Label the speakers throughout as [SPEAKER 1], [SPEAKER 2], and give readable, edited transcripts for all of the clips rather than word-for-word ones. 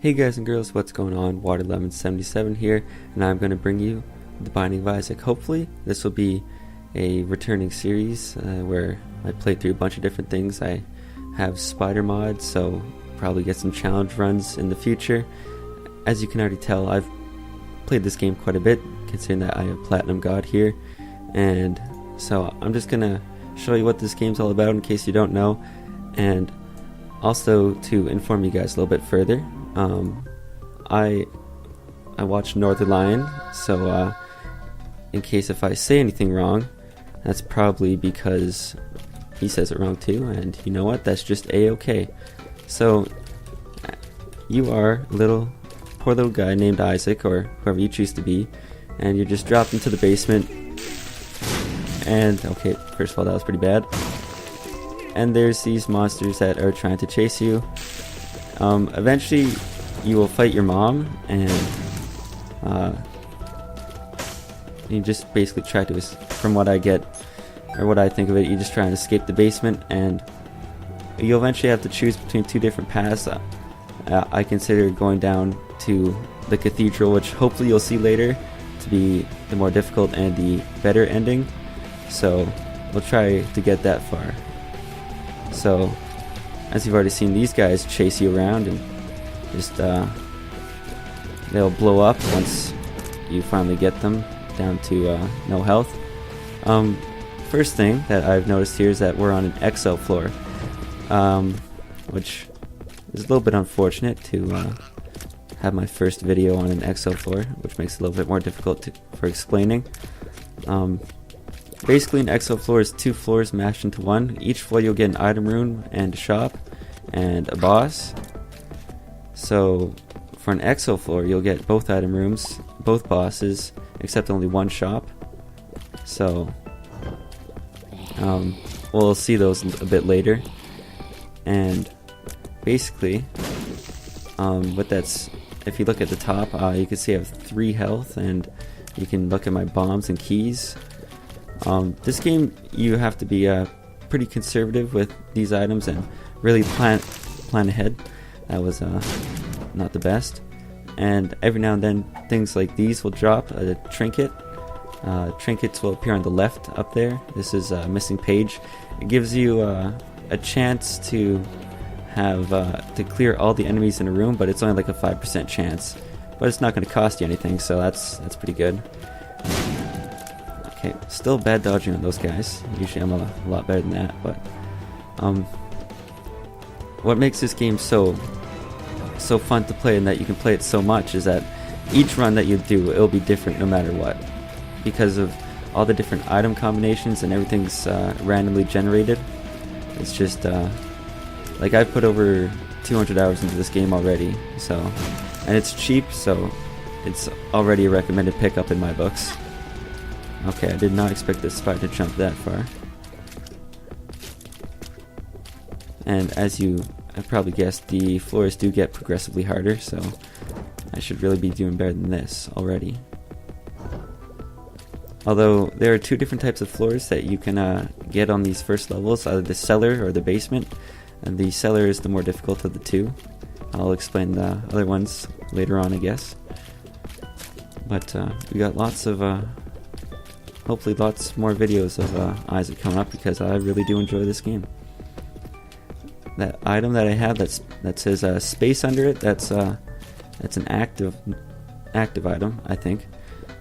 [SPEAKER 1] Hey guys and girls, what's going on? Waterlemon77 here, and I'm going to bring you The Binding of Isaac. Hopefully this will be a returning series where I play through a bunch of different things. I have spider mods, so probably get some challenge runs in the future. As you can already tell, I've played this game quite a bit, considering that I have Platinum God here, and so I'm just going to show you what this game's all about in case you don't know, and also to inform you guys a little bit further. I watch Northernlion, so in case if I say anything wrong, that's probably because he says it wrong too, and you know what, that's just a-okay. So you are a poor little guy named Isaac, or whoever you choose to be, and you're just dropped into the basement, and okay, first of all, that was pretty bad, and there's these monsters that are trying to chase you. Eventually you will fight your mom, and you just basically try to, from what I get, or what I think of it, you just try and escape the basement, and you'll eventually have to choose between two different paths. I consider going down to the cathedral, which hopefully you'll see later to be the more difficult and the better ending, so we'll try to get that far. So as you've already seen, these guys chase you around and just they'll blow up once you finally get them down to no health. First thing that I've noticed here is that we're on an XL floor, which is a little bit unfortunate to have my first video on an XL floor, which makes it a little bit more difficult for explaining. Basically, an XL floor is two floors mashed into one. Each floor you'll get an item room and a shop and a boss. So for an XL floor you'll get both item rooms, both bosses, except only one shop. So we'll see those a bit later. And basically, if you look at the top, you can see I have 3 health, and you can look at my bombs and keys. This game, you have to be pretty conservative with these items and really plan ahead. That was not the best. And every now and then things like these will drop. A trinket. Trinkets will appear on the left up there. This is a missing page. It gives you a chance to have to clear all the enemies in a room, but it's only like a 5% chance. But it's not going to cost you anything, so that's pretty good. Okay, still bad dodging on those guys. Usually I'm a lot better than that, but what makes this game so fun to play, and that you can play it so much, is that each run that you do, it'll be different no matter what, because of all the different item combinations and everything's randomly generated. It's just like I've put over 200 hours into this game already, so, and it's cheap, so it's already a recommended pickup in my books. Okay, I did not expect this spider to jump that far. And as you have probably guessed, the floors do get progressively harder, so I should really be doing better than this already. Although there are 2 different types of floors that you can get on these first levels, either the cellar or the basement, and the cellar is the more difficult of the 2. I'll explain the other ones later on, I guess. But we got lots of hopefully lots more videos of Isaac coming up, because I really do enjoy this game. That item that I have that says space under it, that's an active item, I think.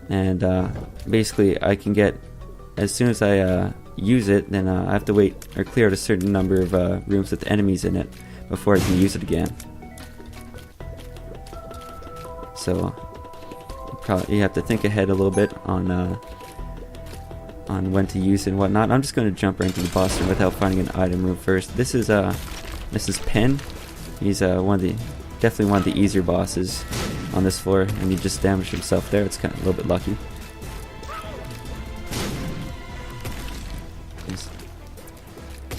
[SPEAKER 1] And basically I can get, as soon as I use it, then I have to wait or clear out a certain number of rooms with enemies in it before I can use it again. So you have to think ahead a little bit on when to use it and whatnot. I'm just going to jump right into the boss room without finding an item room first. This is Penn. He's definitely one of the easier bosses on this floor, and he just damaged himself there. It's kind of a little bit lucky.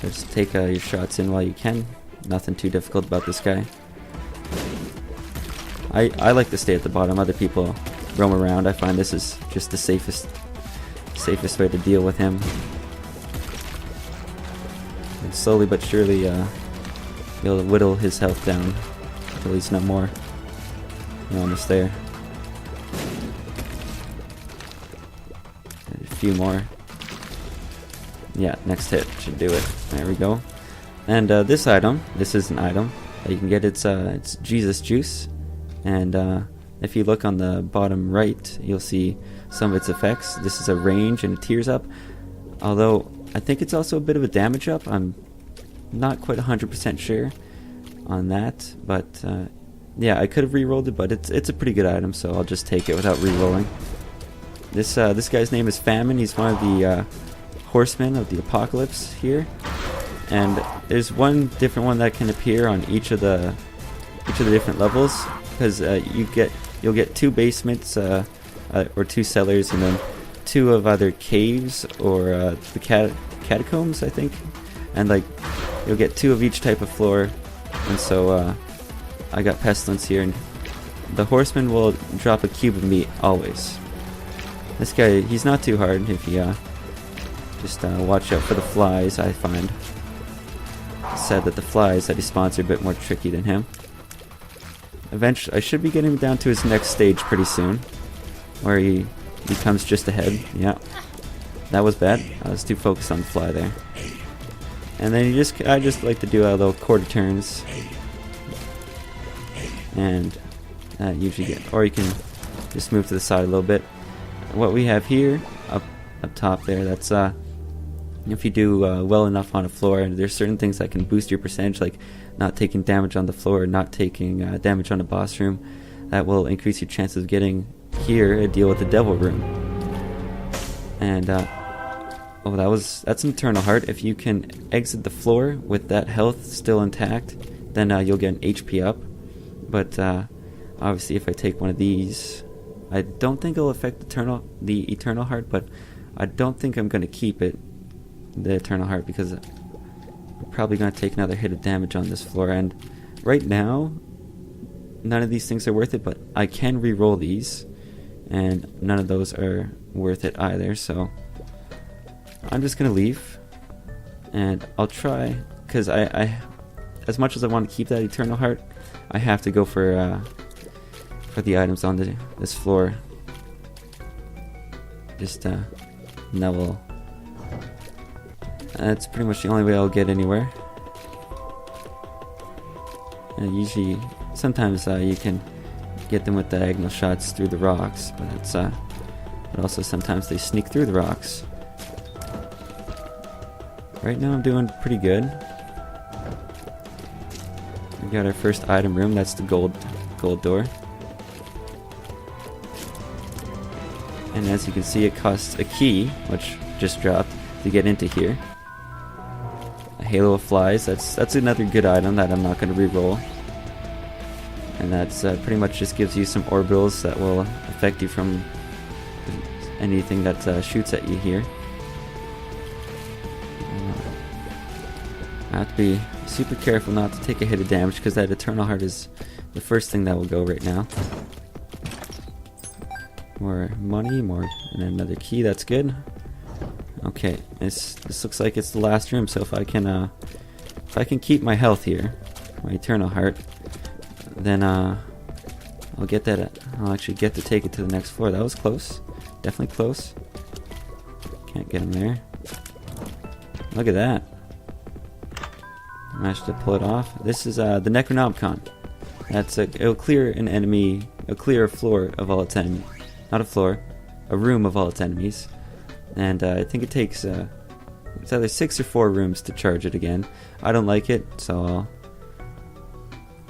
[SPEAKER 1] Just take your shots in while you can. Nothing too difficult about this guy. I like to stay at the bottom. Other people roam around. I find this is just the safest way to deal with him. And slowly but surely you'll whittle his health down until he's no more. We're almost there. And a few more. Yeah, next hit should do it. There we go. And this item, this is an item that you can get. It's Jesus Juice, and if you look on the bottom right, you'll see some of its effects. This is a range and a tears up, although I think it's also a bit of a damage up. I'm not quite 100% sure on that, but yeah, I could have re-rolled it, but it's a pretty good item, so I'll just take it without re-rolling. This guy's name is Famine. He's one of the horsemen of the apocalypse here, and there's one different one that can appear on each of the different levels, because you'll get 2 basements or 2 cellars, and then 2 of either caves or the catacombs, I think, and like you'll get 2 of each type of floor. And so I got pestilence here, and the horseman will drop a cube of meat always. This guy, he's not too hard if you just watch out for the flies. I find said that the flies that he spawns are a bit more tricky than him. Eventually, I should be getting him down to his next stage pretty soon, where he comes just ahead. Yeah, that was bad. I was too focused on the fly there. And then I just like to do a little quarter turns, and usually get, or you can just move to the side a little bit. What we have here up top there, that's if you do well enough on a floor, and there's certain things that can boost your percentage, like not taking damage on the floor, not taking damage on a boss room, that will increase your chances of getting here a deal with the devil room. And oh, that's an eternal heart. If you can exit the floor with that health still intact, then you'll get an HP up. But obviously, if I take one of these, I don't think it'll affect the eternal heart, but I don't think I'm going to keep it, the eternal heart, because I'm probably going to take another hit of damage on this floor. And right now, none of these things are worth it, but I can re-roll these, and none of those are worth it either. So I'm just going to leave, and I'll try, because I as much as I want to keep that eternal heart, I have to go for the items on this floor. Just and that will. That's pretty much the only way I'll get anywhere. And usually, sometimes you can get them with diagonal shots through the rocks, but but also sometimes they sneak through the rocks. Right now I'm doing pretty good. We got our first item room. That's the gold door. And as you can see, it costs a key, which just dropped, to get into here. A halo of flies. That's another good item that I'm not going to re-roll. And that's pretty much just gives you some orbitals that will affect you from anything that shoots at you here. I have to be super careful not to take a hit of damage, because that eternal heart is the first thing that will go right now. More money, and another key. That's good. Okay, this looks like it's the last room. So if I can keep my health here, my eternal heart, then I'll get that. I'll actually get to take it to the next floor. That was close, definitely close. Can't get him there. Look at that. Managed to pull it off. This is the Necronomicon. It'll clear an enemy, clear a floor of all its enemies. Not a floor, a room of all its enemies. And I think it takes it's either 6 or 4 rooms to charge it again. I don't like it, so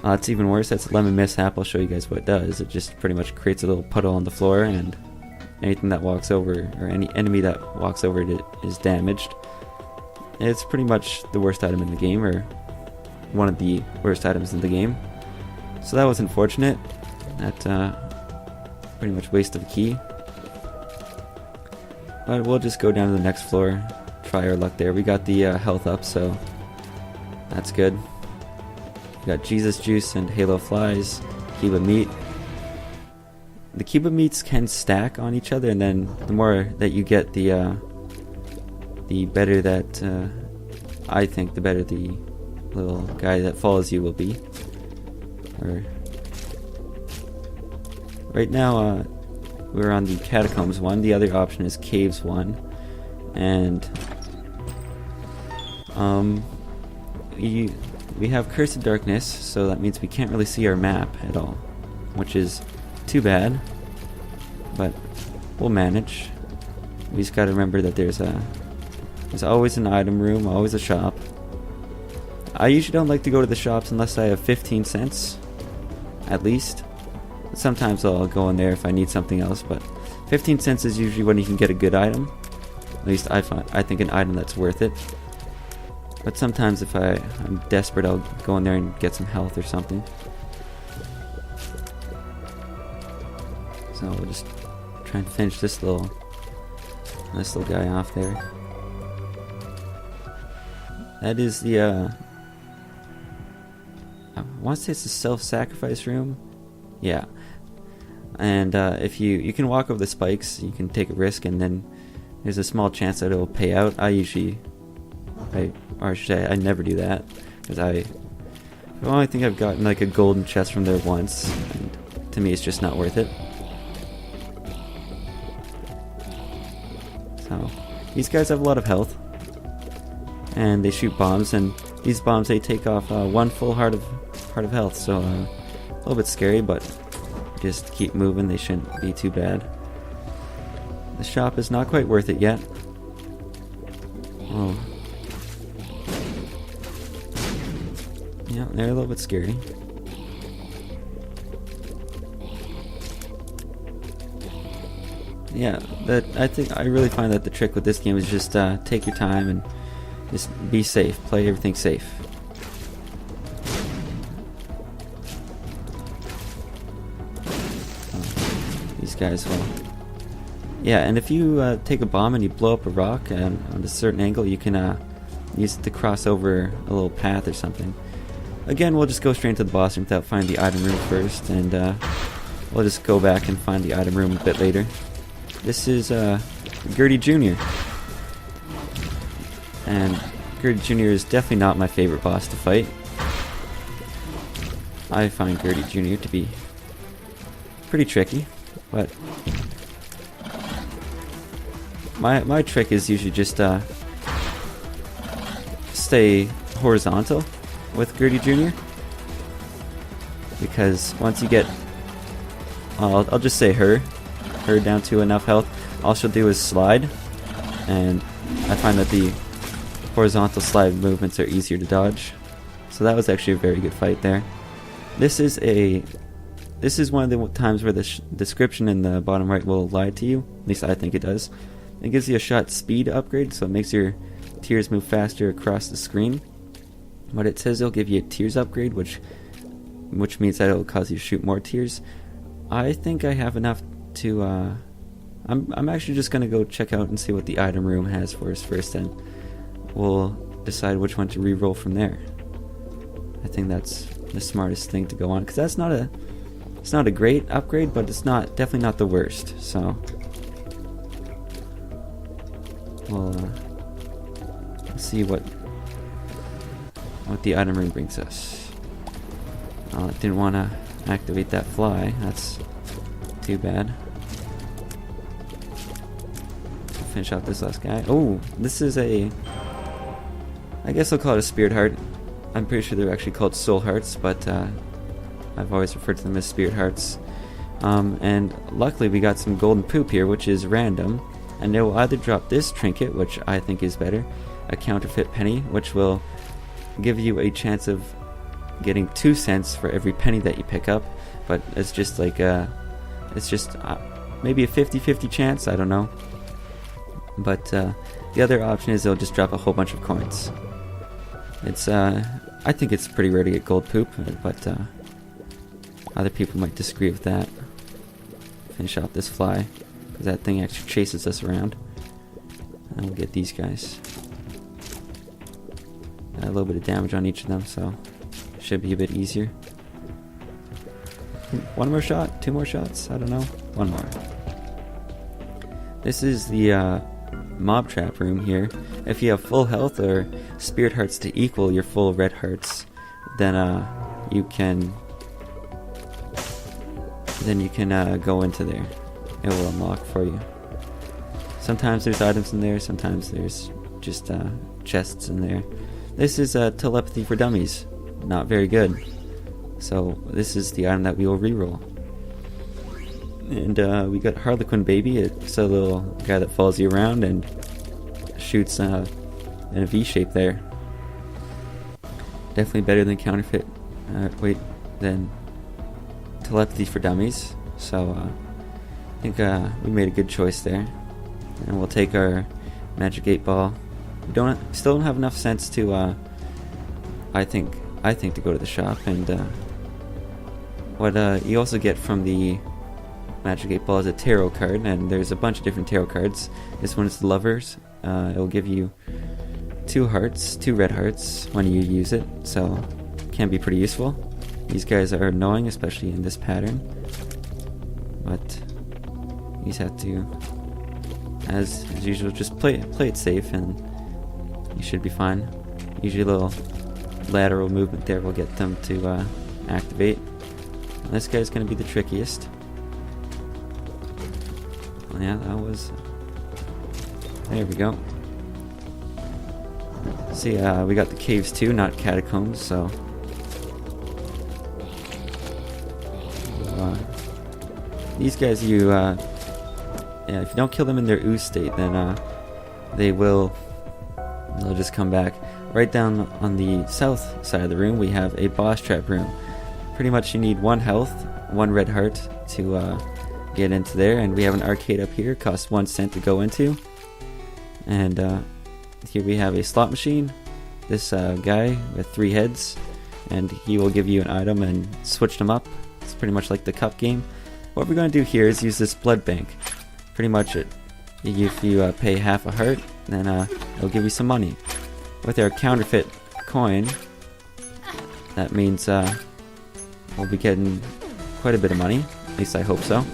[SPEAKER 1] it's even worse. That's Lemon Mishap. I'll show you guys what it does. It just pretty much creates a little puddle on the floor, and anything that walks over, or any enemy that walks over it, is damaged. It's pretty much the worst item in the game, or one of the worst items in the game. So that was unfortunate. That pretty much waste of a key. But we'll just go down to the next floor, try our luck there. We got the health up, so that's good. We got Jesus Juice and Halo Flies, Kiba Meat. The Kiba Meats can stack on each other, and then the more that you get, the better that, I think, the better the little guy that follows you will be. Or right now we're on the Catacombs 1. The other option is Caves 1. And we have Cursed Darkness, so that means we can't really see our map at all, which is too bad, but we'll manage. We just gotta remember that there's always an item room, always a shop. I usually don't like to go to the shops unless I have 15 cents, at least. Sometimes I'll go in there if I need something else, but 15 cents is usually when you can get a good item. At least I think an item that's worth it. But sometimes if I'm desperate, I'll go in there and get some health or something. So we'll just try and finish this little guy off there. That is the I want to say it's the self-sacrifice room. Yeah. And if you can walk over the spikes, you can take a risk, and then there's a small chance that it will pay out. I never do that, because I only think I've gotten like a golden chest from there once, and to me it's just not worth it. So these guys have a lot of health, and they shoot bombs, and these bombs, they take off one full heart of health, so a little bit scary, but just keep moving. They shouldn't be too bad. The shop is not quite worth it yet. Oh. Yeah, they're a little bit scary. Yeah, I really find that the trick with this game is just take your time and just be safe. Play everything safe. These guys will. Yeah, and if you take a bomb and you blow up a rock on a certain angle, you can use it to cross over a little path or something. Again, we'll just go straight into the boss room without finding the item room first, and we'll just go back and find the item room a bit later. This is Gertie Jr. And Gertie Jr. is definitely not my favorite boss to fight. I find Gertie Jr. to be pretty tricky, but my trick is usually just stay horizontal with Gertie Jr. Because once you get, I'll just say her down to enough health, all she'll do is slide, and I find that the horizontal slide movements are easier to dodge. So that was actually a very good fight there. This is one of the times where the description in the bottom right will lie to you. At least I think it does. It gives you a shot speed upgrade, so it makes your tears move faster across the screen. But it says it'll give you a tears upgrade, which means that it'll cause you to shoot more tears. I think I have enough to. I'm actually just gonna go check out and see what the item room has for us first, and we'll decide which one to re-roll from there. I think that's the smartest thing to go on, because it's not a great upgrade, but it's definitely not the worst. So we'll see what the item room brings us. I didn't want to activate that fly. That's too bad. Finish off this last guy. Oh, this is I guess I'll call it a spirit heart. I'm pretty sure they're actually called soul hearts, but I've always referred to them as spirit hearts. And luckily we got some golden poop here, which is random, and it will either drop this trinket, which I think is better, a counterfeit penny, which will give you a chance of getting 2 cents for every penny that you pick up, but it's just like maybe a 50-50 chance, I don't know. But the other option is they'll just drop a whole bunch of coins. It's I think it's pretty rare to get gold poop, but other people might disagree with that. Finish off this fly, because that thing actually chases us around. And we'll get these guys. Got a little bit of damage on each of them, so should be a bit easier. One more shot? 2 more shots? I don't know. One more. This is the mob trap room here. If you have full health or spirit hearts to equal your full red hearts, then you can then you can go into there. It will unlock for you. Sometimes there's items in there, sometimes there's just chests in there. This is telepathy for dummies. Not very good. So this is the item that we will reroll. And we got Harlequin Baby. It's a little guy that follows you around and shoots in a V shape there. Definitely better than counterfeit. Than telepathy for dummies. So I think we made a good choice there. And we'll take our magic 8-ball. We still don't have enough sense to I think to go to the shop. And what you also get from the magic 8-ball is a tarot card, and there's a bunch of different tarot cards. This one is the Lovers. It'll give you 2 red hearts when you use it, so it can be pretty useful. These guys are annoying, especially in this pattern, but you just have to, as usual, just play it safe and you should be fine. Usually a little lateral movement there will get them to activate. And this guy's going to be the trickiest. Well, yeah, that was... There we go. See, we got the caves too, not catacombs, so... these guys, if you don't kill them in their ooze state, then they'll just come back. Right down on the south side of the room, we have a boss trap room. Pretty much you need 1 health, 1 red heart to get into there, and we have an arcade up here, costs 1 cent to go into. And here we have a slot machine, this guy with 3 heads, and he will give you an item and switch them up. It's pretty much like the cup game. What we're going to do here is use this blood bank. Pretty much if you pay half a heart, then it'll give you some money. With our counterfeit coin, that means we'll be getting quite a bit of money. At least I hope so.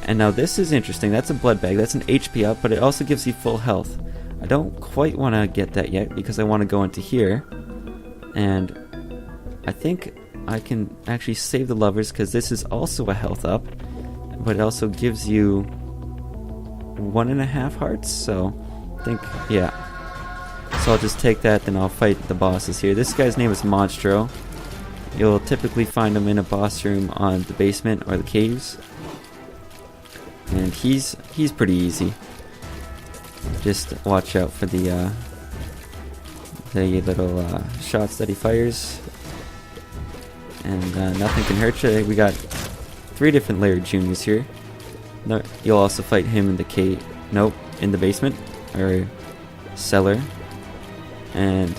[SPEAKER 1] And now this is interesting. That's a blood bag. That's an HP up, but it also gives you full health. I don't quite want to get that yet because I want to go into here. And I think I can actually save the Lovers because this is also a health up, but it also gives you 1.5 hearts, so I think, yeah. So I'll just take that, then I'll fight the bosses here. This guy's name is Monstro. You'll typically find him in a boss room on the basement or the caves. And he's pretty easy. Just watch out for the little shots that he fires. And nothing can hurt you. We got 3 different layered juniors here. No, you'll also fight him in the cave. Nope, in the basement or cellar. And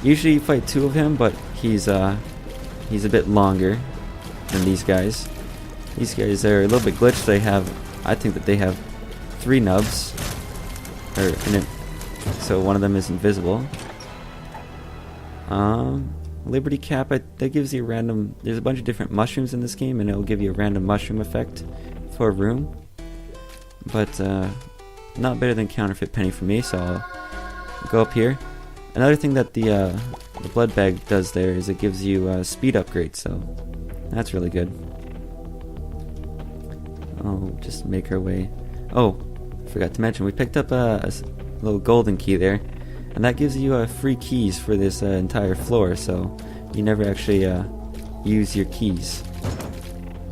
[SPEAKER 1] usually you fight 2 of him, but he's a bit longer than these guys. These guys are a little bit glitched. I think that they have 3 nubs, so one of them is invisible. Liberty Cap, that gives you a random... There's a bunch of different mushrooms in this game, and it'll give you a random mushroom effect for a room. But, not better than Counterfeit Penny for me, so I'll go up here. Another thing that the blood bag does there is it gives you a speed upgrade, so that's really good. I'll just make our way... Oh, I forgot to mention, we picked up a little golden key there. And that gives you free keys for this entire floor, so you never actually use your keys,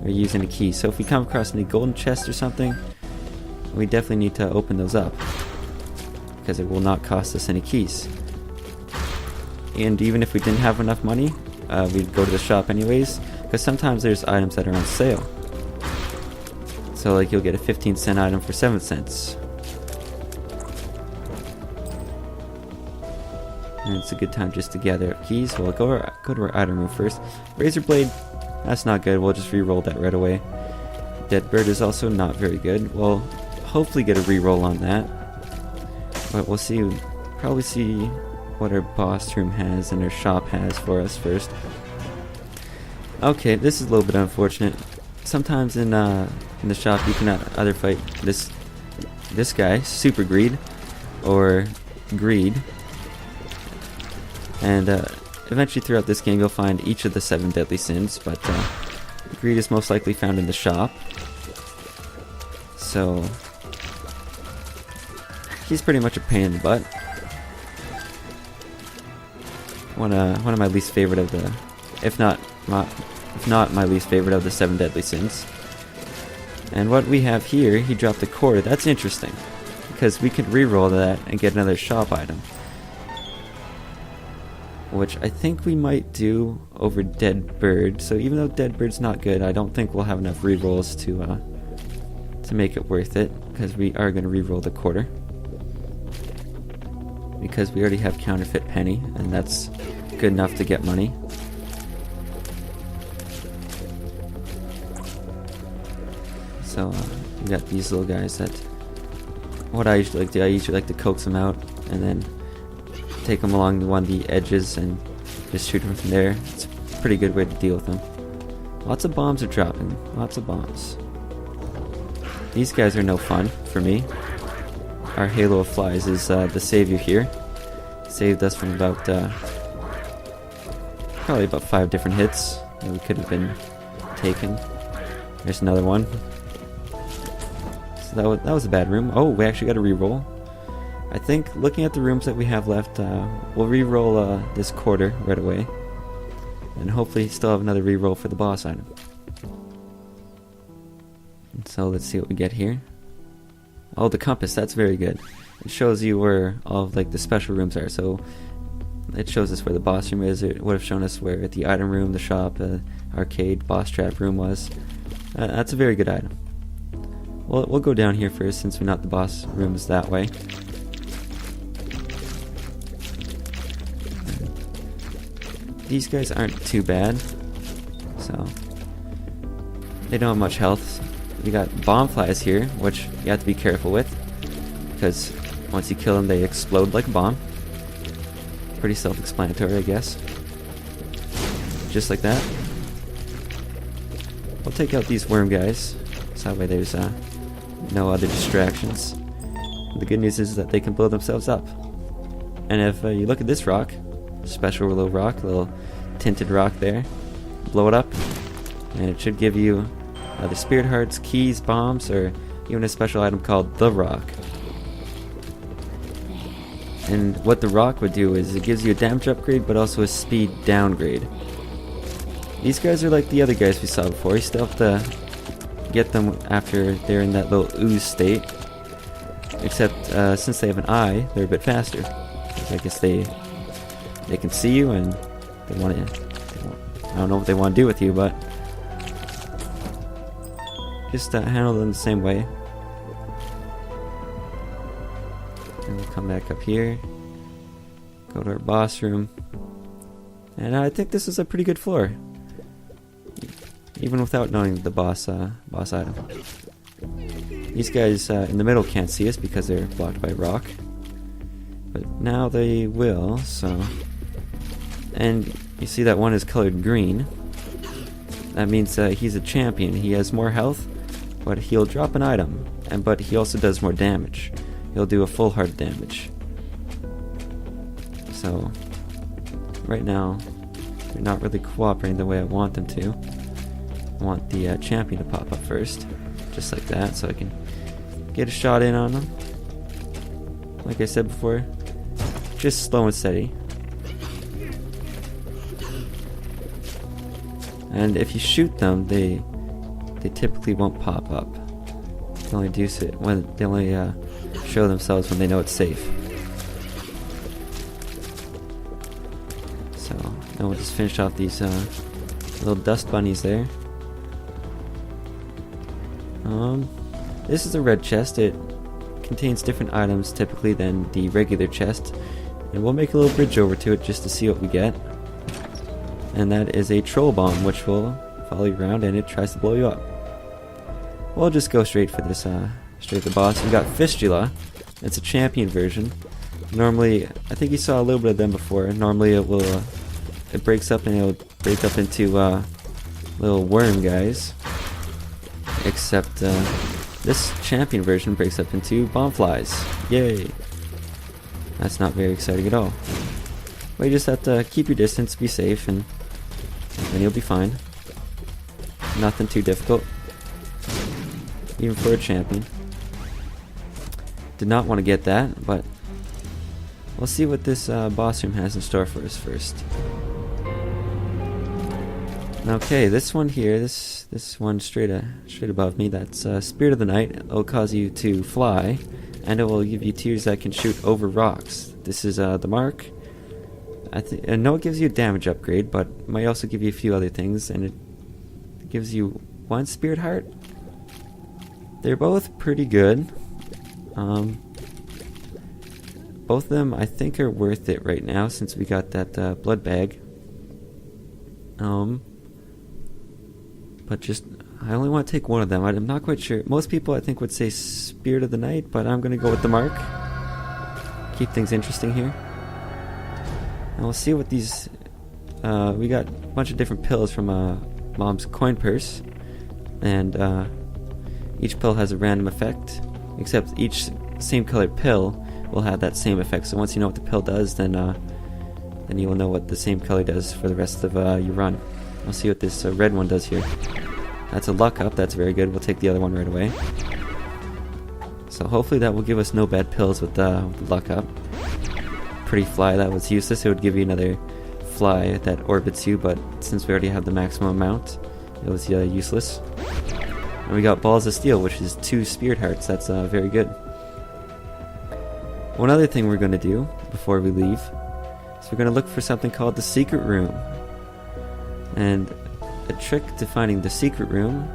[SPEAKER 1] or use any keys. So if we come across any golden chests or something, we definitely need to open those up, because it will not cost us any keys. And even if we didn't have enough money, we'd go to the shop anyways, because sometimes there's items that are on sale. So like you'll get a 15-cent item for 7 cents. And it's a good time just to gather up keys. We'll go to our item room first. Razor Blade, that's not good. We'll just re-roll that right away. Dead Bird is also not very good. We'll hopefully get a re-roll on that. But we'll see. Probably see what our boss room has and our shop has for us first. Okay, this is a little bit unfortunate. Sometimes in the shop you can either fight this guy, Super Greed, or Greed. And eventually throughout this game you'll find each of the 7 deadly sins, but greed is most likely found in the shop. So he's pretty much a pain in the butt. One of my least favorite of the, if not my least favorite of the 7 deadly sins. And what we have here, he dropped a quarter. That's interesting, because we could reroll that and get another shop item, which I think we might do over Dead Bird. So even though Dead Bird's not good, I don't think we'll have enough rerolls to make it worth it, because we are going to reroll the quarter. Because we already have Counterfeit Penny, and that's good enough to get money. So we got these little guys that, what I usually like to do, I usually like to coax them out and then take them along one of the edges and just shoot them from there. It's a pretty good way to deal with them. Lots of bombs are dropping, lots of bombs. These guys are no fun for me. Our Halo of Flies is the savior here. Saved us from about probably about 5 different hits that we could have been taken. There's another one. So that was a bad room. Oh, we actually got a reroll. I think looking at the rooms that we have left, we'll reroll this quarter right away, and hopefully still have another reroll for the boss item. And so let's see what we get here. Oh, the compass, that's very good. It shows you where all of like the special rooms are. So it shows us where the boss room is. It would have shown us where the item room, the shop, arcade, boss trap room was. That's a very good item. Well, we'll go down here first since we know the boss room is that way. These guys aren't too bad, so they don't have much health. We got bomb flies here, which you have to be careful with, because once you kill them, they explode like a bomb. Pretty self-explanatory, I guess. Just like that. We'll take out these worm guys, so that way there's no other distractions. The good news is that they can blow themselves up. And if you look at this rock, special little rock, little tinted rock there, blow it up, and it should give you the spirit hearts, keys, bombs, or even a special item called the rock. And what the rock would do is it gives you a damage upgrade, but also a speed downgrade. These guys are like the other guys we saw before. You still have to get them after they're in that little ooze state. Except since they have an eye, they're a bit faster. I guess they can see you and they want to. I don't know what they want to do with you, but just handle them the same way. And we'll come back up here, go to our boss room, and I think this is a pretty good floor, even without knowing the boss item. These guys in the middle can't see us because they're blocked by rock, but now they will. So, and you see that one is colored green. That means he's a champion. He has more health, but he'll drop an item, but he also does more damage. He'll do a full heart damage. So right now they're not really cooperating the way I want them to. I want the champion to pop up first, just like that, so I can get a shot in on them. Like I said before, just slow and steady. And if you shoot them, they typically won't pop up. They only do it when they only show themselves when they know it's safe. So now we'll just finish off these little dust bunnies there. This is a red chest. It contains different items typically than the regular chest, and we'll make a little bridge over to it just to see what we get. And that is a troll bomb, which will follow you around and it tries to blow you up. We'll just go straight for this, straight to the boss. We got Fistula. It's a champion version. Normally, I think you saw a little bit of them before. Normally it will, it breaks up and it'll break up into little worm guys. Except this champion version breaks up into bomb flies. Yay! That's not very exciting at all. But you just have to keep your distance, be safe, and then you'll be fine. Nothing too difficult, even for a champion. Did not want to get that, but we'll see what this boss room has in store for us first. Okay, this one here, this one straight above me, that's Spirit of the Night. It will cause you to fly, and it will give you tears that can shoot over rocks. This is the mark. I know it gives you a damage upgrade, but it might also give you a few other things, and it gives you 1 spirit heart. They're both pretty good. Both of them I think are worth it right now since we got that blood bag. But just I only want to take one of them. I'm not quite sure. Most people I think would say Spirit of the Night, but I'm gonna go with the mark. Keep things interesting here. And we'll see what these we got a bunch of different pills from Mom's coin purse, and each pill has a random effect, except each same colored pill will have that same effect. So once you know what the pill does, then you will know what the same color does for the rest of your run. I'll see what this red one does here. That's a luck up. That's very good. We'll take the other one right away. So hopefully that will give us no bad pills with the luck up. Pretty fly, that was useless. It would give you another fly that orbits you, but since we already have the maximum amount, it was useless. And we got Balls of Steel, which is 2 spirit hearts. That's very good. One other thing we're going to do before we leave is we're going to look for something called the secret room. And a trick to finding the secret room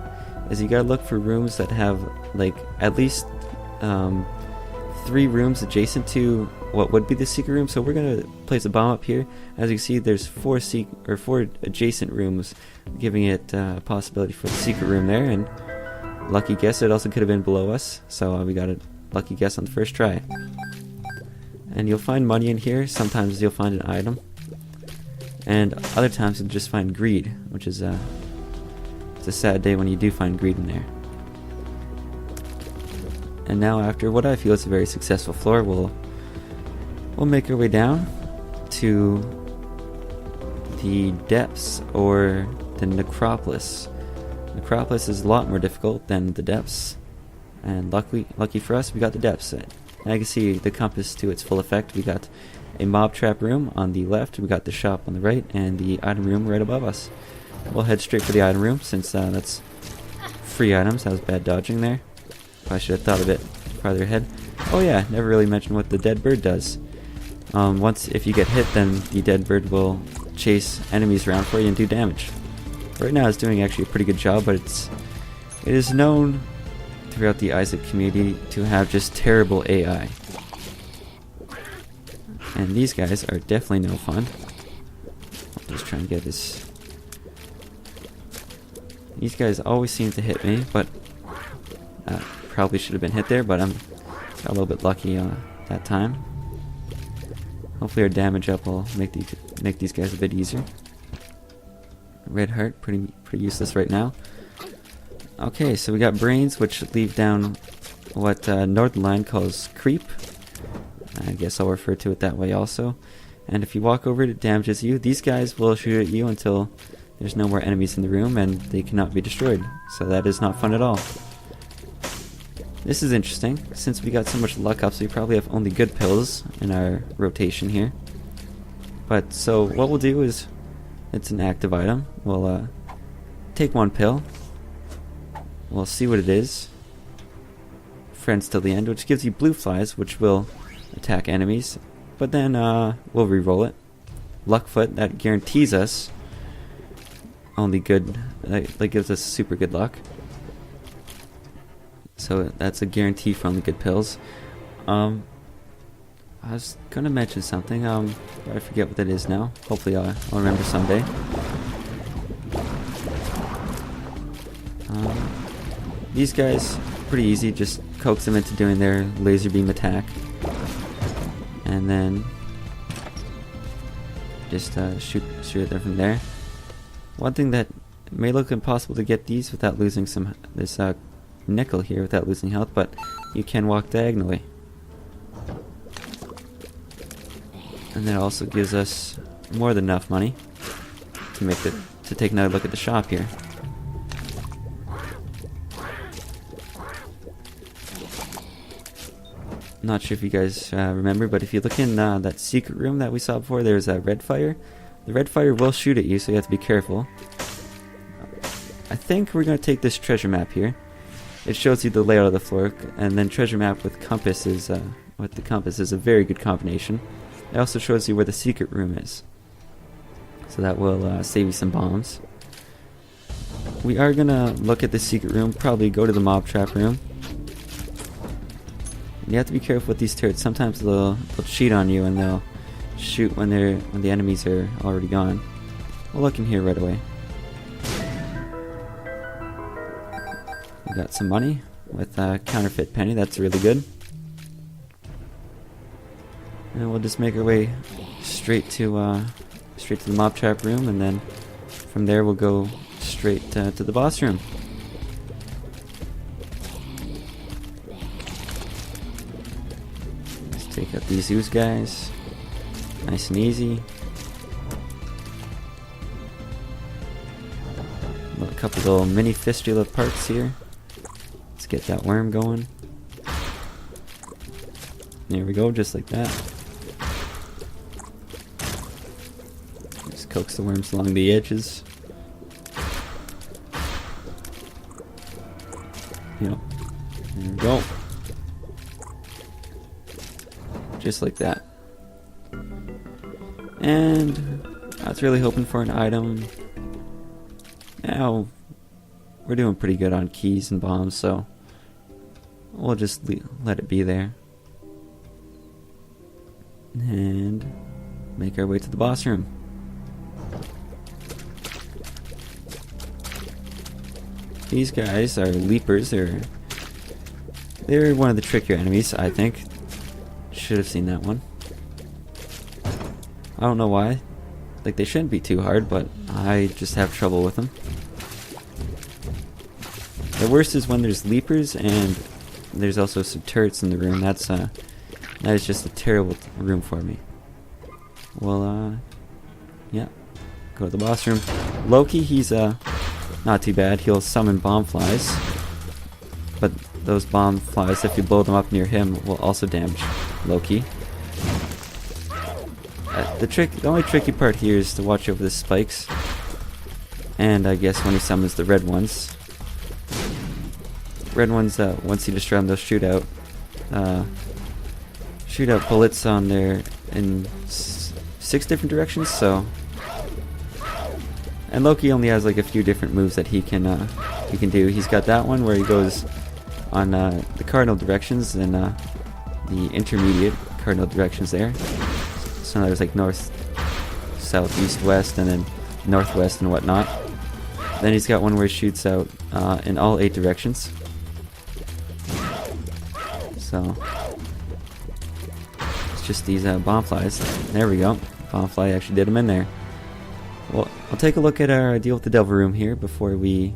[SPEAKER 1] is you got to look for rooms that have like at least 3 rooms adjacent to what would be the secret room. So we're going to place a bomb up here. As you can see, there's 4 adjacent rooms, giving it a possibility for the secret room there. And lucky guess, it also could have been below us. So we got a lucky guess on the first try. And you'll find money in here. Sometimes you'll find an item, and other times you'll just find greed, which is it's a sad day when you do find greed in there. And now, after what I feel is a very successful floor, we'll make our way down to the depths, or the necropolis. Necropolis is a lot more difficult than the depths, and lucky for us, we got the depths. Now you can see the compass to its full effect. We got a mob trap room on the left, we got the shop on the right, and the item room right above us. We'll head straight for the item room since that's free items. That was bad dodging there. I should have thought a bit farther ahead. Oh yeah, never really mentioned what the dead bird does. If you get hit, then the dead bird will chase enemies around for you and do damage. Right now it's doing actually a pretty good job, but it is known throughout the Isaac community to have just terrible AI. And these guys are definitely no fun. I'll just try and get this. These guys always seem to hit me, but probably should have been hit there, but I got a little bit lucky that time. Hopefully our damage up will make these guys a bit easier. Red heart, pretty useless right now. Okay, so we got brains, which leave down what Northernlion calls creep. I guess I'll refer to it that way also. And if you walk over it damages you. These guys will shoot at you until there's no more enemies in the room and they cannot be destroyed. So that is not fun at all. This is interesting. Since we got so much luck up, so we probably have only good pills in our rotation here. But so what we'll do is, it's an active item. We'll take 1 pill. We'll see what it is. Friends till the end, which gives you blue flies, which will attack enemies. But then we'll re-roll it. Luckfoot, that guarantees us only good. That gives us super good luck. So that's a guarantee for only good pills. I was gonna mention something. But I forget what that is now. Hopefully I'll remember someday. These guys, pretty easy, just coax them into doing their laser beam attack. And then just shoot at them from there. One thing that may look impossible to get these without losing this nickel here, without losing health, but you can walk diagonally. And that also gives us more than enough money to take another look at the shop here. not sure if you guys remember, but if you look in that secret room that we saw before, there's a red fire. The red fire will shoot at you, so you have to be careful. I think we're going to take this treasure map here. It shows you the layout of the floor, and then treasure map with compass is a very good combination. It also shows you where the secret room is, so that will save you some bombs. We are going to look at the secret room, probably go to the mob trap room. You have to be careful with these turrets. Sometimes they'll cheat on you and they'll shoot when the enemies are already gone. We'll look in here right away. We got some money with a counterfeit penny. That's really good. And we'll just make our way straight to the mob trap room, and then from there we'll go straight to the boss room. Let's take out these ooze guys. Nice and easy. A couple little mini fistula parts here. Let's get that worm going. There we go, just like that. Just coax the worms along the edges. Yep. There we go. Just like that. And I was really hoping for an item. Now we're doing pretty good on keys and bombs, so we'll just let it be there. And make our way to the boss room. These guys are leapers. They're one of the trickier enemies, I think. Should have seen that one. I don't know why. Like, they shouldn't be too hard, but I just have trouble with them. The worst is when there's leapers and there's also some turrets in the room. That is just a terrible room for me. Well, yeah. Go to the boss room. Loki, he's not too bad. He'll summon bomb flies. But those bomb flies, if you blow them up near him, will also damage Loki. The only tricky part here is to watch over the spikes. And I guess when he summons the red ones. Red ones, once you destroy them, they'll shoot out bullets on there in 6 different directions, so. And Loki only has like a few different moves that he can do. He's got that one where he goes on the cardinal directions and the intermediate cardinal directions there. So there's like north, south, east, west, and then northwest and whatnot. Then he's got one where he shoots out in all 8 directions. So it's just these bomb flies. There we go. Bomb fly actually did him in there. Well, I'll take a look at our deal with the devil room here before we.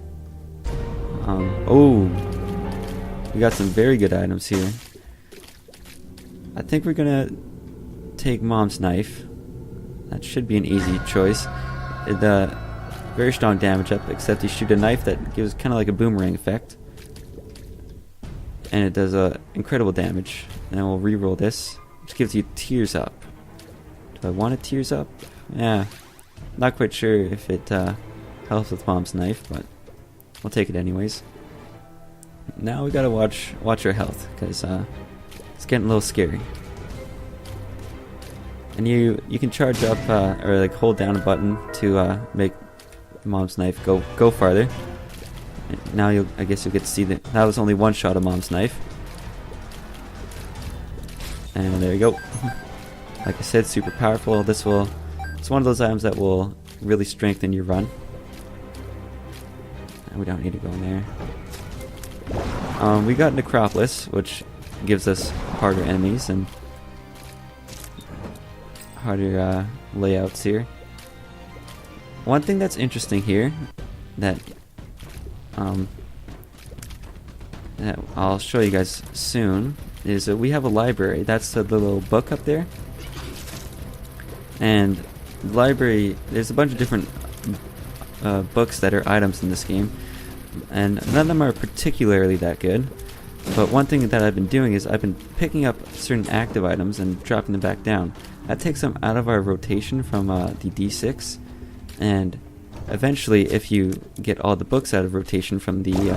[SPEAKER 1] Oh, we got some very good items here. I think we're gonna take Mom's knife. That should be an easy choice. Very strong damage up, except you shoot a knife that gives kind of like a boomerang effect. And it does incredible damage. And then we'll reroll this, which gives you tears up. Do I want a tears up? Yeah. Not quite sure if it helps with Mom's knife, but we'll take it anyways. Now we gotta watch our health, because it's getting a little scary. And you can charge up or like hold down a button to make Mom's knife go farther. And now I guess you'll get to see that was only one shot of Mom's knife. And there you go. Like I said, super powerful. It's one of those items that will really strengthen your run. And we don't need to go in there. We got Necropolis, which gives us harder enemies and harder layouts here. One thing that's interesting here that I'll show you guys soon is that we have a library. That's the little book up there. And the library, there's a bunch of different books that are items in this game, and none of them are particularly that good. But one thing that I've been doing is I've been picking up certain active items and dropping them back down. That takes them out of our rotation from the D6, and eventually, if you get all the books out of rotation from the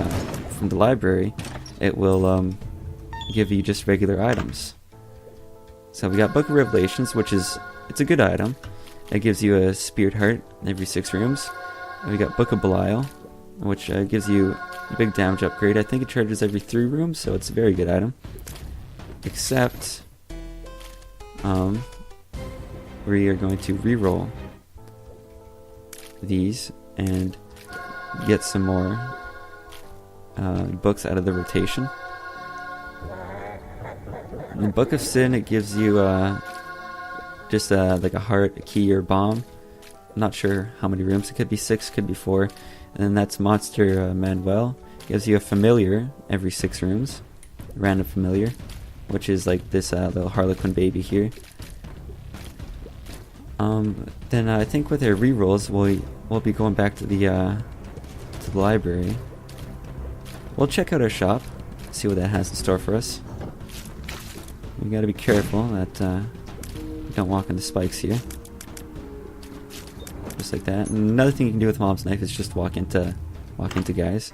[SPEAKER 1] library, it will give you just regular items. So we got Book of Revelations, which it's a good item. It gives you a Spirit Heart every 6 rooms. And we got Book of Belial, which gives you a big damage upgrade. I think it charges every 3 rooms, so it's a very good item. Except, we are going to reroll these and get some more books out of the rotation. In the Book of Sin, it gives you just like a heart, a key, or a bomb. I'm not sure how many rooms. It could be 6, could be 4. And then that's Monster Manuel. Gives you a familiar every 6 rooms. Random familiar. Which is like this little Harlequin baby here. Then I think with our rerolls, we'll be going back to the library. We'll check out our shop, see what that has in store for us. We gotta be careful that we don't walk into spikes here. Just like that. And another thing you can do with Mom's Knife is just walk into guys.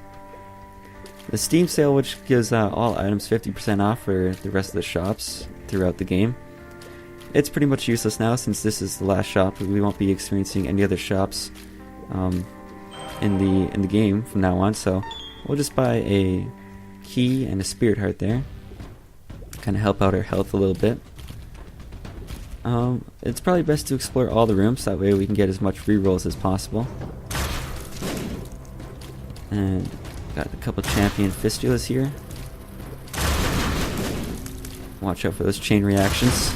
[SPEAKER 1] The Steam sale, which gives all items 50% off for the rest of the shops throughout the game. It's pretty much useless now since this is the last shop. We won't be experiencing any other shops in the game from now on. So we'll just buy a key and a Spirit Heart there. Kind of help out our health a little bit. It's probably best to explore all the rooms. That way we can get as much rerolls as possible. And got a couple champion fistulas here. Watch out for those chain reactions.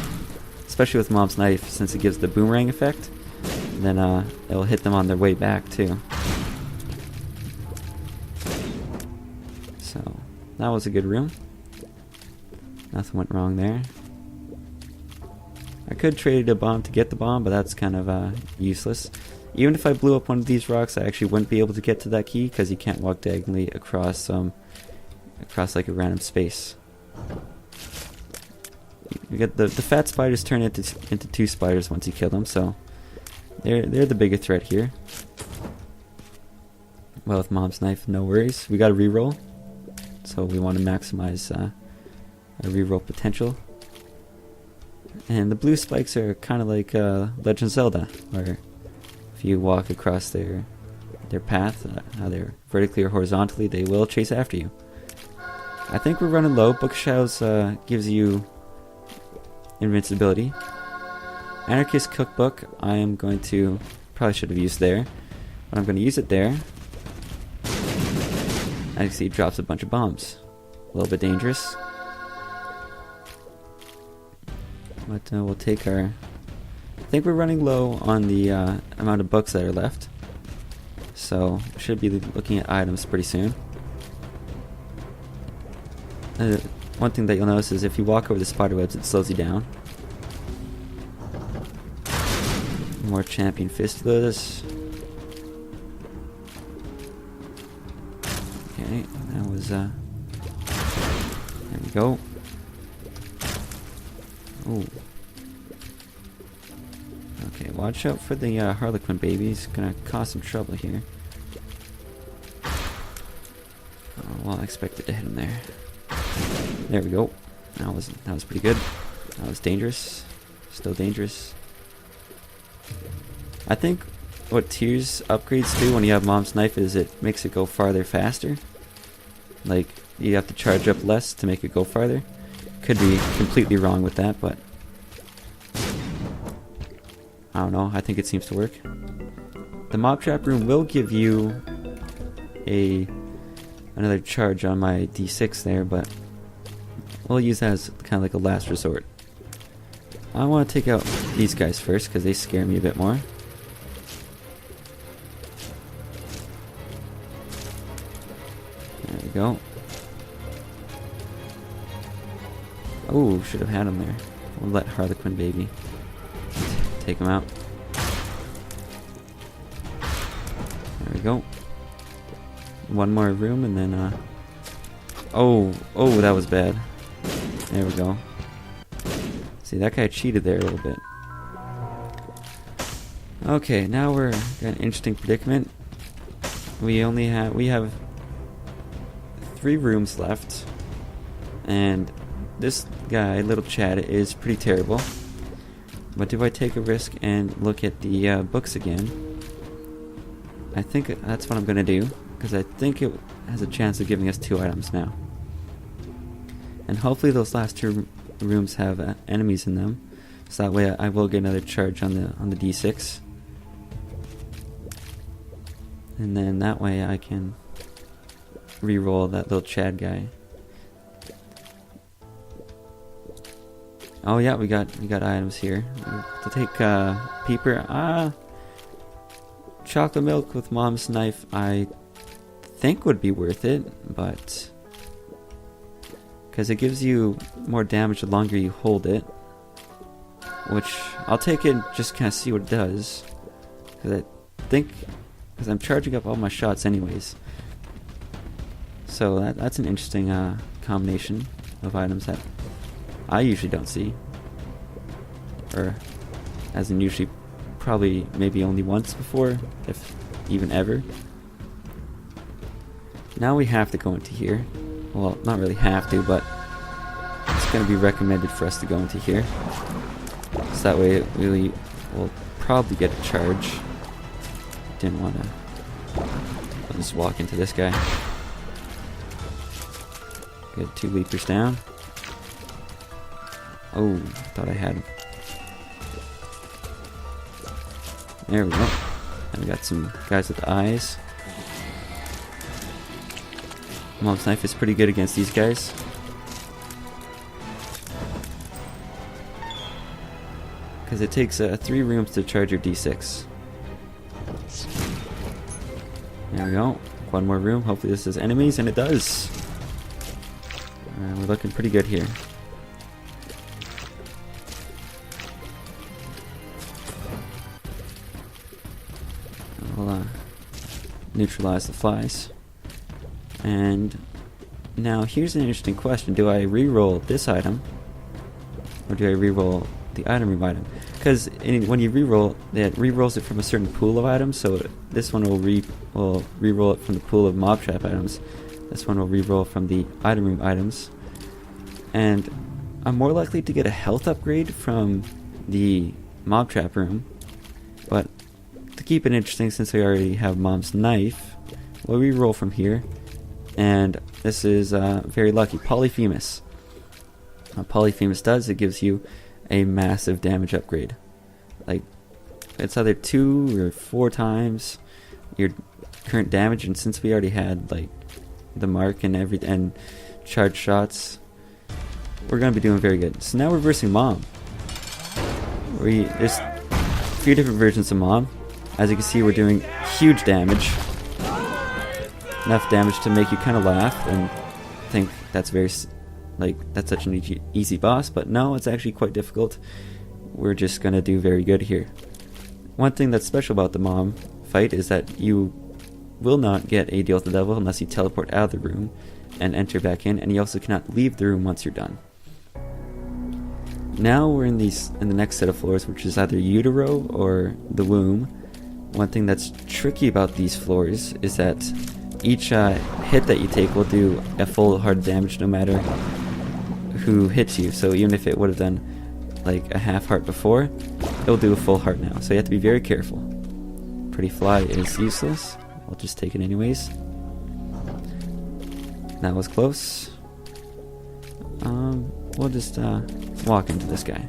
[SPEAKER 1] Especially with Mom's Knife, since it gives the boomerang effect. Then it'll hit them on their way back too. So that was a good room. Nothing went wrong there. I could trade a bomb to get the bomb, but that's kind of useless. Even if I blew up one of these rocks, I actually wouldn't be able to get to that key because you can't walk diagonally across like a random space. You get the fat spiders turn into 2 spiders once you kill them, so they're the bigger threat here. Well, with Mom's Knife, no worries. We got a reroll, so we want to maximize our reroll potential. And the blue spikes are kind of like Legend of Zelda, where if you walk across their path, either vertically or horizontally, they will chase after you. I think we're running low. Book of Shadows gives you invincibility. Anarchist Cookbook, I am going to, probably should have used there, but I'm going to use it there. As you see, it drops a bunch of bombs. A little bit dangerous. But we'll take our... I think we're running low on the amount of books that are left. So, should be looking at items pretty soon. One thing that you'll notice is if you walk over the spiderwebs, it slows you down. More champion fistulas. Okay, that was there we go. Ooh. Okay, watch out for the Harlequin baby. He's gonna cause some trouble here. Oh, well, I expected to hit him there. There we go. That was pretty good. That was dangerous. Still dangerous. I think what Tears upgrades do when you have Mom's Knife is it makes it go farther faster. Like, you have to charge up less to make it go farther. Could be completely wrong with that, but I don't know. I think it seems to work. The mob trap room will give you another charge on my D6 there, but we'll use that as kind of like a last resort. I want to take out these guys first because they scare me a bit more. There we go. Oh, should have had him there. We'll let Harlequin baby take him out. There we go. One more room and then Oh, that was bad. There we go. See, that guy cheated there a little bit. Okay, now we're in an interesting predicament. We have 3 rooms left, and this guy, little Chad, is pretty terrible. But do I take a risk and look at the books again? I think that's what I'm gonna do, because I think it has a chance of giving us 2 items now. And hopefully those last 2 rooms have enemies in them, so that way I will get another charge on the D6. And then that way I can re-roll that little Chad guy. Oh yeah, we got items here. To take Peeper. Chocolate milk with Mom's knife I think would be worth it, but because it gives you more damage the longer you hold it, which I'll take it and just kind of see what it does, because I'm charging up all my shots anyways. So that's an interesting combination of items that I usually don't see, or as in usually probably maybe only once before, if even ever. Now we have to go into here. Well, not really have to, but it's going to be recommended for us to go into here, so that way we will probably get a charge. Didn't want to. I'll just walk into this guy. Get 2 leapers down. Oh, thought I had him. There we go. And we got some guys with eyes. Mom's knife is pretty good against these guys. Because it takes 3 rooms to charge your D6. There we go. 1 more room. Hopefully this is enemies, and it does. We're looking pretty good here. I'll neutralize the flies. And now here's an interesting question. Do I re-roll this item, or do I re-roll the item room item? Because when you re-roll, it re-rolls it from a certain pool of items. So this one will re-roll it from the pool of mob trap items. This one will re-roll from the item room items. And I'm more likely to get a health upgrade from the mob trap room. But to keep it interesting, since I already have Mom's knife, we'll re-roll from here. And this is very lucky. Polyphemus. What Polyphemus does, it gives you a massive damage upgrade. Like, it's either 2 or 4 times your current damage, and since we already had like the mark and charge shots, we're gonna be doing very good. So now we're versing Mom. There's a few different versions of Mom. As you can see, we're doing huge damage. Enough damage to make you kind of laugh and think that's that's such an easy boss, but no, it's actually quite difficult. We're just gonna do very good here. One thing that's special about the Mom fight is that you will not get a deal with the devil unless you teleport out of the room and enter back in, and you also cannot leave the room once you're done. Now we're in the next set of floors, which is either utero or the womb. One thing that's tricky about these floors is that each hit that you take will do a full hard damage no matter who hits you. So even if it would have done like a half heart before, it'll do a full heart now. So you have to be very careful. Pretty fly is useless. I'll just take it anyways. That was close. We'll just walk into this guy.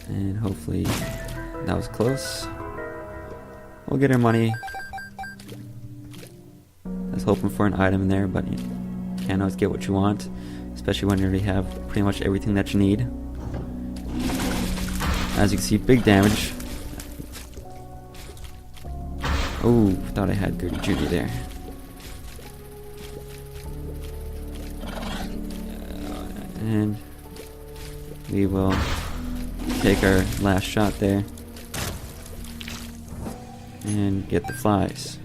[SPEAKER 1] And hopefully that was close. We'll get our money. I was hoping for an item in there, but you can't always get what you want, especially when you already have pretty much everything that you need. As you can see, big damage. Oh, thought I had Gertie Judy there. And we will take our last shot there and get the flies.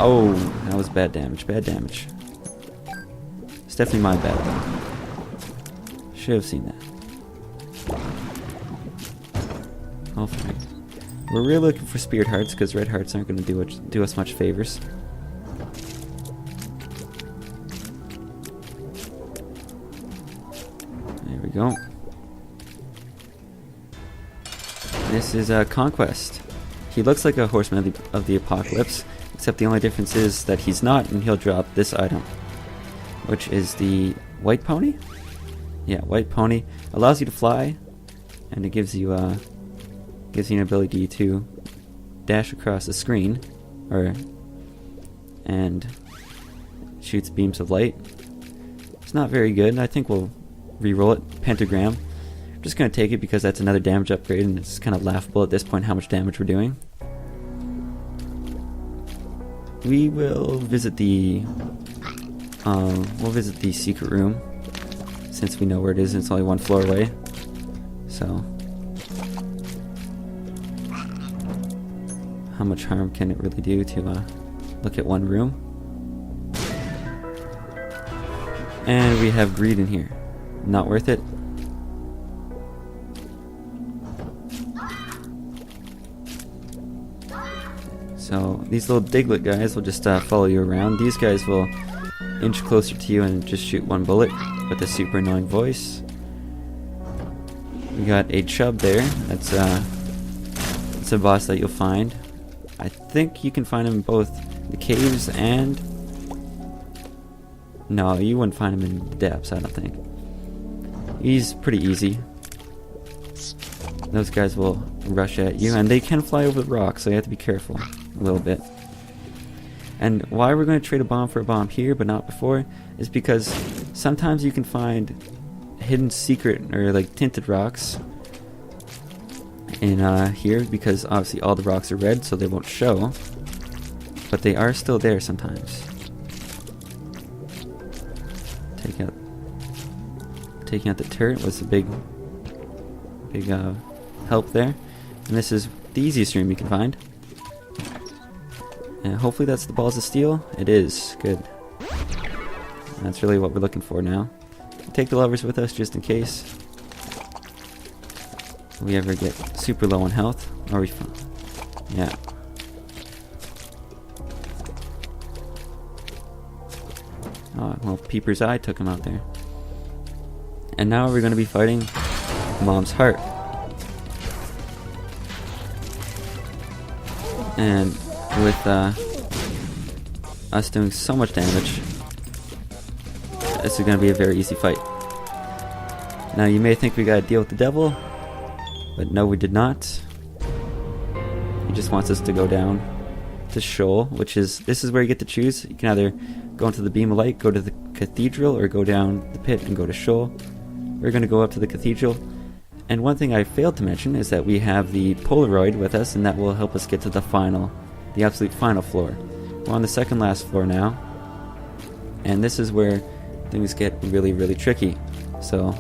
[SPEAKER 1] Oh, that was bad damage. Bad damage. It's definitely my bad though. Should have seen that. Oh, fine. We're really looking for spirit hearts because red hearts aren't going to do us much favors. There we go. This is Conquest. He looks like a horseman of the apocalypse, except the only difference is that he's not, and he'll drop this item, which is the white pony. Yeah, white pony allows you to fly, and it gives you an ability to dash across the screen, and shoots beams of light. It's not very good. I think we'll re-roll it. Pentagram. I'm just going to take it because that's another damage upgrade, and it's kind of laughable at this point how much damage we're doing. We will visit the secret room, since we know where it is and it's only one floor away. So, how much harm can it really do to look at one room? And we have greed in here. Not worth it. So these little Diglett guys will just follow you around. These guys will inch closer to you and just shoot one bullet with a super annoying voice. We got a chub there. That's a boss that you'll find. I think you can find him in both the caves and... No, you wouldn't find him in the depths, I don't think. He's pretty easy. Those guys will rush at you, and they can fly over the rocks, so you have to be careful a little bit. And why we're going to trade a bomb for a bomb here, but not before, is because sometimes you can find hidden secret, or like tinted rocks in here, because obviously all the rocks are red, so they won't show. But they are still there sometimes. Taking out the turret was a big help there. And this is the easiest room you can find. And hopefully that's the balls of steel. It is. Good. And that's really what we're looking for now. We'll take the levers with us just in case we ever get super low on health. Or we yeah. Oh, well, Peeper's Eye took him out there. And now we're going to be fighting Mom's Heart. And with us doing so much damage, this is going to be a very easy fight. Now you may think we got to deal with the devil, but no, we did not. He just wants us to go down to Shoal, this is where you get to choose. You can either go into the beam of light, go to the cathedral, or go down the pit and go to Shoal. We're going to go up to the cathedral. And one thing I failed to mention is that we have the Polaroid with us, and that will help us get to the absolute final floor. We're on the second last floor now, and this is where things get really, really tricky. So,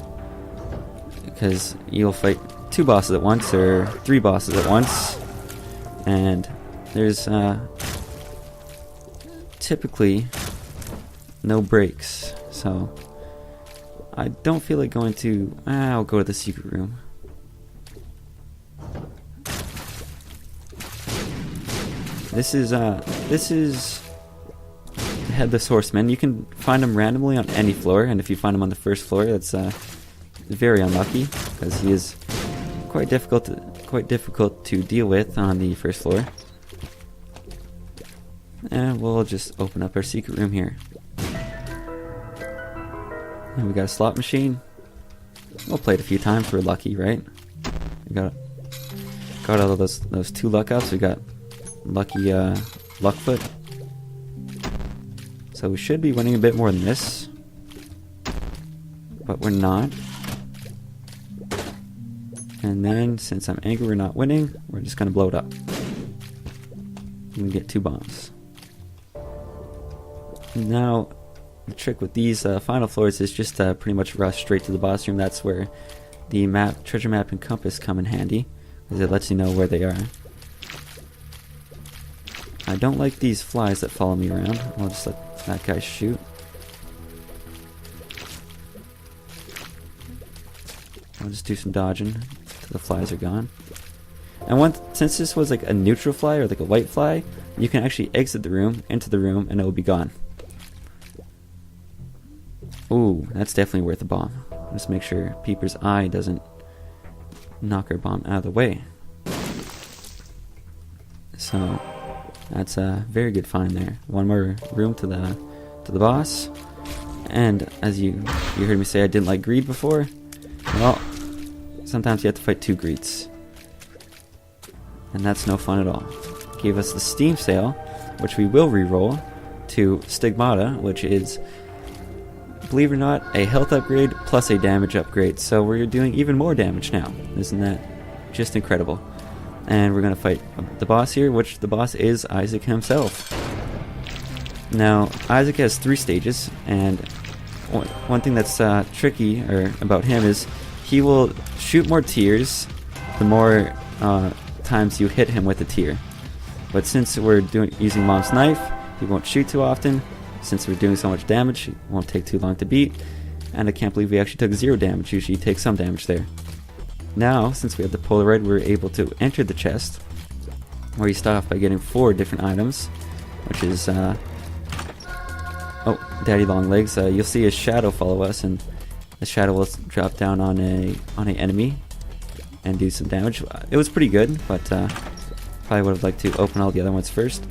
[SPEAKER 1] because you'll fight 2 bosses at once, or 3 bosses at once, and there's typically no breaks. So I don't feel like going to... I'll go to the secret room. This is Headless Horseman. You can find him randomly on any floor, and if you find him on the first floor, that's very unlucky, because he is quite difficult to deal with on the first floor. And we'll just open up our secret room here. And we got a slot machine. We'll play it a few times. We're lucky, right? We got all of those 2 luck ups. We got lucky Luckfoot. So we should be winning a bit more than this, but we're not. And then, since I'm angry we're not winning, we're just gonna blow it up. We can get 2 bombs. Now, the trick with these final floors is just pretty much rush straight to the boss room. That's where the treasure map and compass come in handy, because it lets you know where they are. I don't like these flies that follow me around. I'll just let that guy shoot. I'll just do some dodging till the flies are gone. And since this was like a neutral fly or like a white fly, you can actually exit the room, into the room, and it will be gone. Ooh, that's definitely worth a bomb. Just make sure Peeper's eye doesn't knock our bomb out of the way. So that's a very good find there. One more room to the boss. And as you heard me say, I didn't like greed before. Well, sometimes you have to fight 2 greeds, and that's no fun at all. Gave us the Steam Sale, which we will re-roll, to Stigmata, which is, believe it or not, a health upgrade plus a damage upgrade. So we're doing even more damage now. Isn't that just incredible? And we're going to fight the boss here, which the boss is Isaac himself. Now, Isaac has 3 stages, and one thing that's tricky about him is he will shoot more tiers the more times you hit him with a tier. But since we're using Mom's Knife, he won't shoot too often. Since we're doing so much damage, it won't take too long to beat. And I can't believe we actually took 0 damage. Usually you take some damage there. Now, since we have the Polaroid, we're able to enter the chest, where you start off by getting 4 different items, which is Daddy Longlegs. You'll see a shadow follow us, and the shadow will drop down on an enemy and do some damage. It was pretty good, but probably would have liked to open all the other ones first.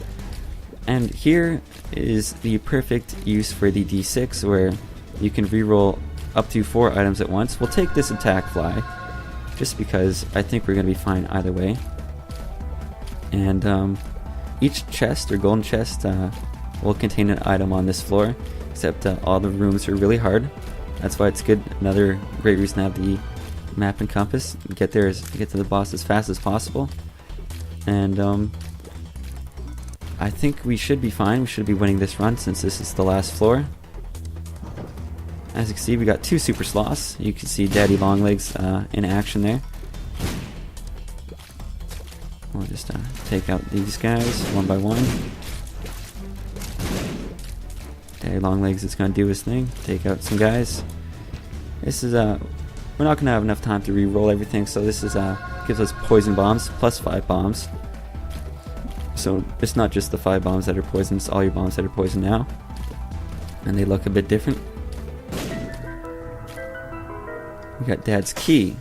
[SPEAKER 1] And here is the perfect use for the D6, where you can reroll up to 4 items at once. We'll take this attack fly, just because I think we're going to be fine either way. And each chest, or golden chest, will contain an item on this floor, except all the rooms are really hard. That's why it's good. Another great reason to have the map and compass. Get to the boss as fast as possible. And I think we should be fine. We should be winning this run since this is the last floor. As you can see, we got 2 super sloths. You can see Daddy Longlegs in action there. We'll just take out these guys one by one. Daddy Longlegs is going to do his thing. Take out some guys. This is we're not going to have enough time to re-roll everything, so this is gives us poison bombs plus 5 bombs. So it's not just the 5 bombs that are poison, it's all your bombs that are poison now. And they look a bit different. We got Dad's Key,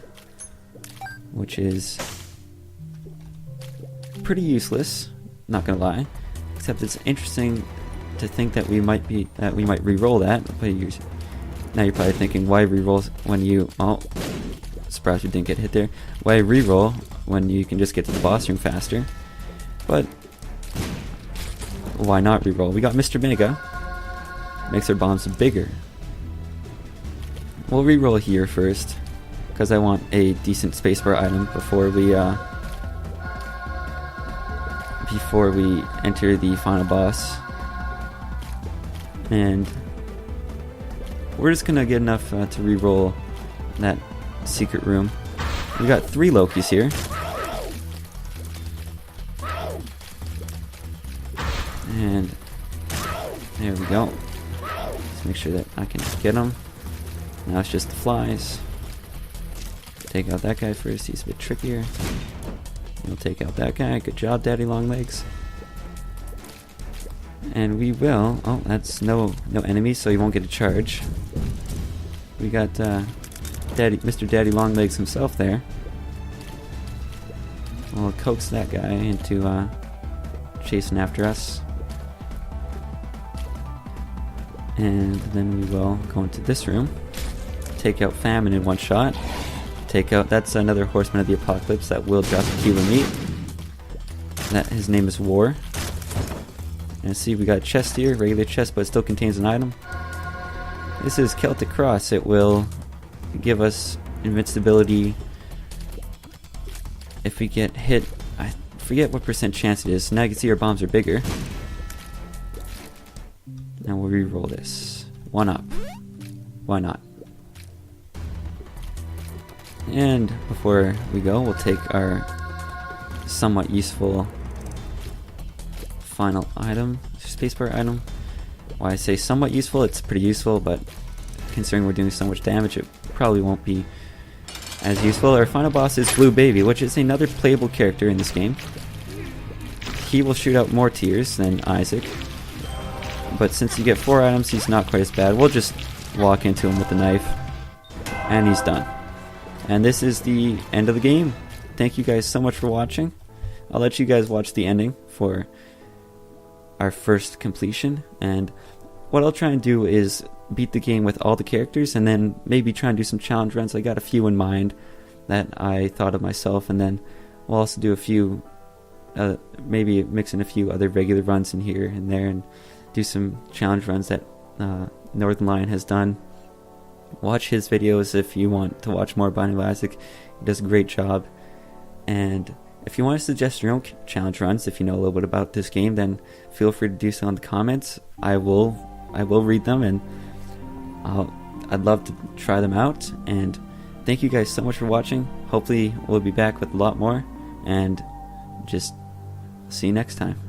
[SPEAKER 1] which is pretty useless, not gonna lie. Except it's interesting to think that we might re-roll that. But now you're probably thinking, why re-roll when you... Oh, surprised we didn't get hit there. Why re-roll when you can just get to the boss room faster? But why not re-roll? We got Mr. Mega. Makes our bombs bigger. We'll re-roll here first, because I want a decent spacebar item before we enter the final boss. And we're just gonna get enough to re-roll that secret room. We got 3 Lokis here. And there we go. Let's make sure that I can get them. Now it's just the flies. Take out that guy first, he's a bit trickier. We'll take out that guy. Good job, Daddy Longlegs. And we will... Oh, that's no enemies, so you won't get a charge. We got Mr. Daddy Longlegs himself there. We'll coax that guy into chasing after us. And then we will go into this room. Take out Famine in one shot. That's another Horseman of the Apocalypse that will drop a kilo meat. His name is War. And see, we got a chest here, regular chest, but it still contains an item. This is Celtic Cross. It will give us invincibility if we get hit. I forget what % chance it is. Now you can see our bombs are bigger. Now we'll re-roll this. 1 up. Why not? And before we go, we'll take our somewhat useful final item, spacebar item. Why I say somewhat useful, it's pretty useful, but considering we're doing so much damage, it probably won't be as useful. Our final boss is Blue Baby, which is another playable character in this game. He will shoot out more tears than Isaac, but since you get 4 items, he's not quite as bad. We'll just walk into him with the knife, and he's done. And this is the end of the game. Thank you guys so much for watching. I'll let you guys watch the ending for our first completion, and what I'll try and do is beat the game with all the characters, and then maybe try and do some challenge runs. I got a few in mind that I thought of myself, and then we'll also do a few, maybe mix in a few other regular runs in here and there, and do some challenge runs that Northernlion has done. Watch his videos if you want to watch more Binding of Isaac. He does a great job. And if you want to suggest your own challenge runs, if you know a little bit about this game, then feel free to do so in the comments. I will read them, and I'd love to try them out. And thank you guys so much for watching. Hopefully we'll be back with a lot more, and just see you next time.